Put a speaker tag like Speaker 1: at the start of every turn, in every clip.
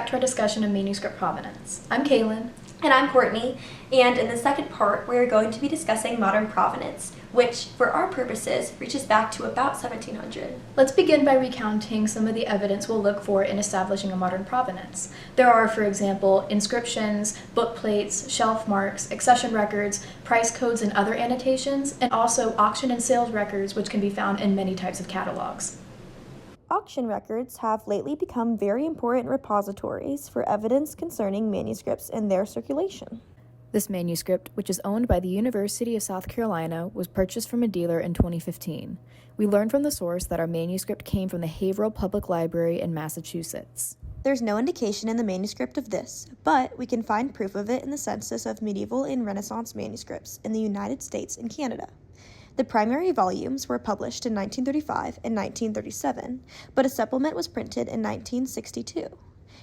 Speaker 1: back to our discussion of manuscript provenance. I'm Kaylen.
Speaker 2: And I'm Courtney, and in the second part, we are going to be discussing modern provenance, which, for our purposes, reaches back to about 1700.
Speaker 1: Let's begin by recounting some of the evidence we'll look for in establishing a modern provenance. There are, for example, inscriptions, book plates, shelf marks, accession records, price codes and other annotations, and also auction and sales records, which can be found in many types of catalogs.
Speaker 3: Auction records have lately become very important repositories for evidence concerning manuscripts and their circulation.
Speaker 1: This manuscript, which is owned by the University of South Carolina, was purchased from a dealer in 2015. We learned from the source that our manuscript came from the Haverhill Public Library in Massachusetts.
Speaker 3: There's no indication in the manuscript of this, but we can find proof of it in the census of medieval and Renaissance manuscripts in the United States and Canada. The primary volumes were published in 1935 and 1937, but a supplement was printed in 1962.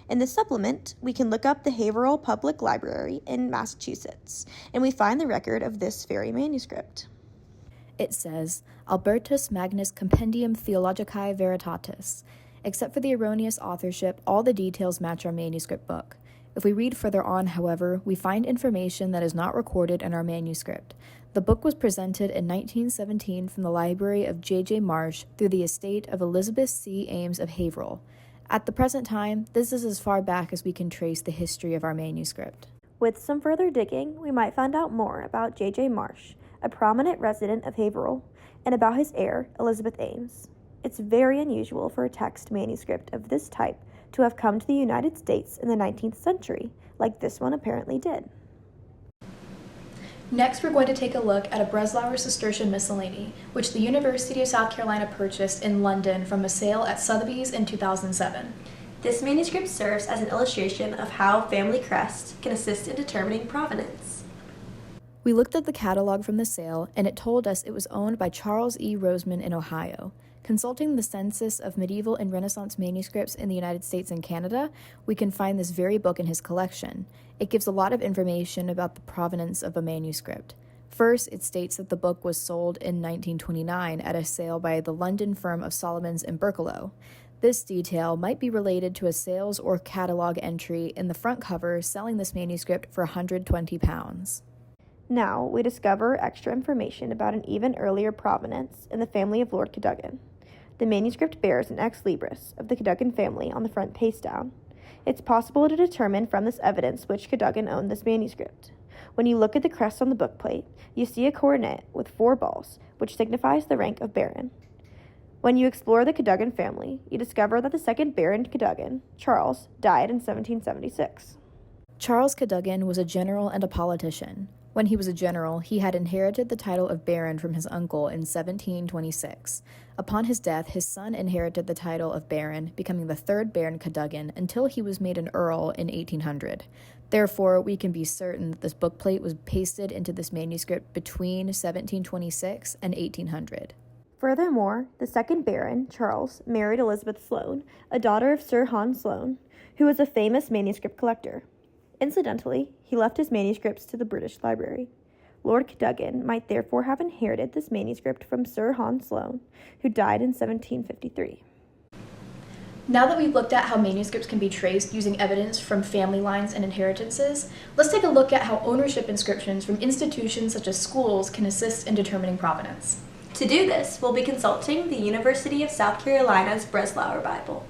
Speaker 3: In this supplement, we can look up the Haverhill Public Library in Massachusetts, and we find the record of this very manuscript.
Speaker 1: It says, Albertus Magnus Compendium Theologicae Veritatis. Except for the erroneous authorship, all the details match our manuscript book. If we read further on, however, we find information that is not recorded in our manuscript. The book was presented in 1917 from the library of J.J. Marsh through the estate of Elizabeth C. Ames of Haverhill. At the present time, this is as far back as we can trace the history of our manuscript.
Speaker 3: With some further digging, we might find out more about J.J. Marsh, a prominent resident of Haverhill, and about his heir, Elizabeth Ames. It's very unusual for a text manuscript of this type to have come to the United States in the 19th century, like this one apparently did.
Speaker 1: Next, we're going to take a look at a Breslauer Cistercian miscellany, which the University of South Carolina purchased in London from a sale at Sotheby's in 2007.
Speaker 2: This manuscript serves as an illustration of how family crest can assist in determining provenance.
Speaker 1: We looked at the catalog from the sale, and it told us it was owned by Charles E. Roseman in Ohio. Consulting the census of medieval and Renaissance manuscripts in the United States and Canada, we can find this very book in his collection. It gives a lot of information about the provenance of a manuscript. First, it states that the book was sold in 1929 at a sale by the London firm of Solomons and Berkelow. This detail might be related to a sales or catalog entry in the front cover selling this manuscript for £120.
Speaker 3: Now, we discover extra information about an even earlier provenance in the family of Lord Cadogan. The manuscript bears an ex libris of the Cadogan family on the front face down. It's possible to determine from this evidence which Cadogan owned this manuscript. When you look at the crest on the bookplate, you see a coronet with 4 balls, which signifies the rank of baron. When you explore the Cadogan family, you discover that the second Baron Cadogan, Charles, died in 1776.
Speaker 1: Charles Cadogan was a general and a politician. When he was a general, he had inherited the title of baron from his uncle in 1726. Upon his death, his son inherited the title of baron, becoming the 3rd Baron Cadogan until he was made an earl in 1800. Therefore, we can be certain that this bookplate was pasted into this manuscript between 1726 and 1800.
Speaker 3: Furthermore, the second Baron, Charles, married Elizabeth Sloane, a daughter of Sir Hans Sloane, who was a famous manuscript collector. Incidentally, he left his manuscripts to the British Library. Lord Cadogan might therefore have inherited this manuscript from Sir Hans Sloane, who died in 1753.
Speaker 1: Now that we've looked at how manuscripts can be traced using evidence from family lines and inheritances, let's take a look at how ownership inscriptions from institutions such as schools can assist in determining provenance.
Speaker 2: To do this, we'll be consulting the University of South Carolina's Breslauer Bible.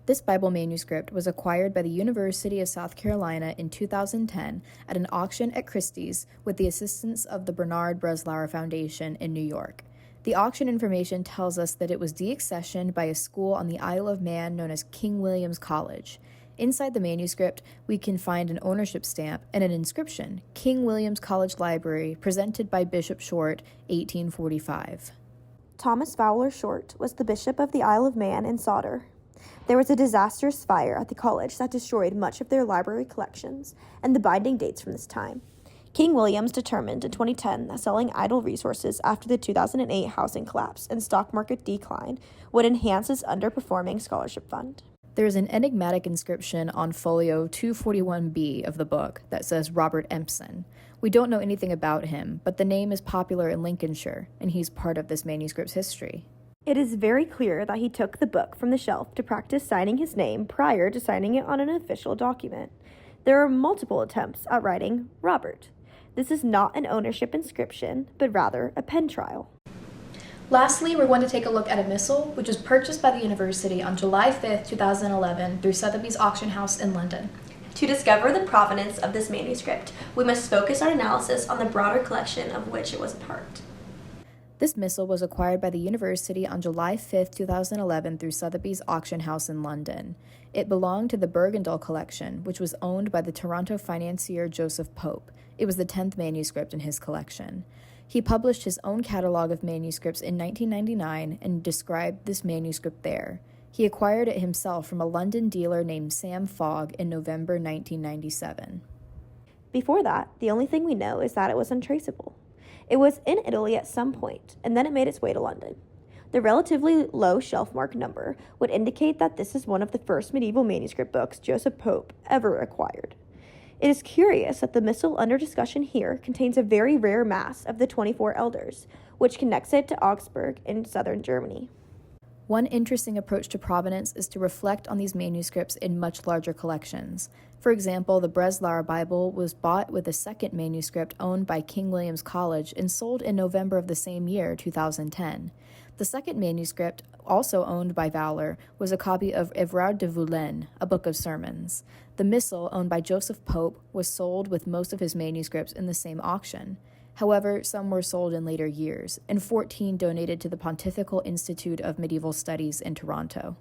Speaker 1: This Bible manuscript was acquired by the University of South Carolina in 2010 at an auction at Christie's with the assistance of the Bernard Breslauer Foundation in New York. The auction information tells us that it was deaccessioned by a school on the Isle of Man known as King William's College. Inside the manuscript, we can find an ownership stamp and an inscription, King William's College Library, presented by Bishop Short, 1845.
Speaker 3: Thomas Fowler Short was the bishop of the Isle of Man in Sodor. There was a disastrous fire at the college that destroyed much of their library collections and the binding dates from this time. King William's determined in 2010 that selling idle resources after the 2008 housing collapse and stock market decline would enhance his underperforming scholarship fund.
Speaker 1: There is an enigmatic inscription on folio 241b of the book that says Robert Empson. We don't know anything about him, but the name is popular in Lincolnshire, and he's part of this manuscript's history.
Speaker 3: It is very clear that he took the book from the shelf to practice signing his name prior to signing it on an official document. There are multiple attempts at writing Robert. This is not an ownership inscription, but rather a pen trial.
Speaker 1: Lastly, we're going to take a look at a missal, which was purchased by the university on July 5th, 2011 through Sotheby's auction house in London.
Speaker 2: To discover the provenance of this manuscript, we must focus our analysis on the broader collection of which it was a part.
Speaker 1: This missal was acquired by the university on July 5th, 2011 through Sotheby's auction house in London. It belonged to the Bergendal collection, which was owned by the Toronto financier Joseph Pope. It was the 10th manuscript in his collection. He published his own catalog of manuscripts in 1999 and described this manuscript there. He acquired it himself from a London dealer named Sam Fogg in November 1997.
Speaker 3: Before that, the only thing we know is that it was untraceable. It was in Italy at some point, and then it made its way to London. The relatively low shelf mark number would indicate that this is one of the first medieval manuscript books Joseph Pope ever acquired. It is curious that the missal under discussion here contains a very rare mass of the 24 elders, which connects it to Augsburg in southern Germany.
Speaker 1: One interesting approach to provenance is to reflect on these manuscripts in much larger collections. For example, the Breslau Bible was bought with a second manuscript owned by King William's College and sold in November of the same year, 2010. The second manuscript, also owned by Valor, was a copy of Évrard de Vulaine, a book of sermons. The missal, owned by Joseph Pope, was sold with most of his manuscripts in the same auction. However, some were sold in later years, and 14 donated to the Pontifical Institute of Medieval Studies in Toronto.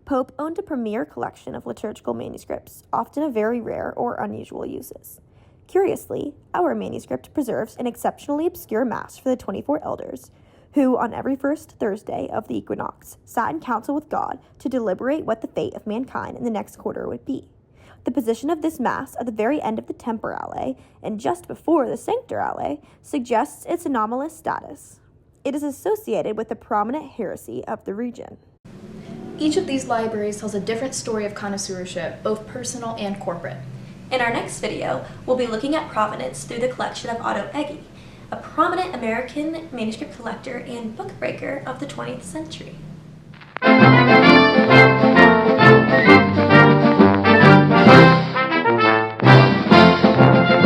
Speaker 3: Pope owned a premier collection of liturgical manuscripts, often of very rare or unusual uses. Curiously, our manuscript preserves an exceptionally obscure mass for the 24 elders, who, on every first Thursday of the equinox, sat in council with God to deliberate what the fate of mankind in the next quarter would be. The position of this mass at the very end of the temporale and just before the sanctorale suggests its anomalous status. It is associated with the prominent heresy of the region.
Speaker 1: Each of these libraries tells a different story of connoisseurship, both personal and corporate.
Speaker 2: In our next video, we'll be looking at provenance through the collection of Otto Egge, a prominent American manuscript collector and book breaker of the 20th century.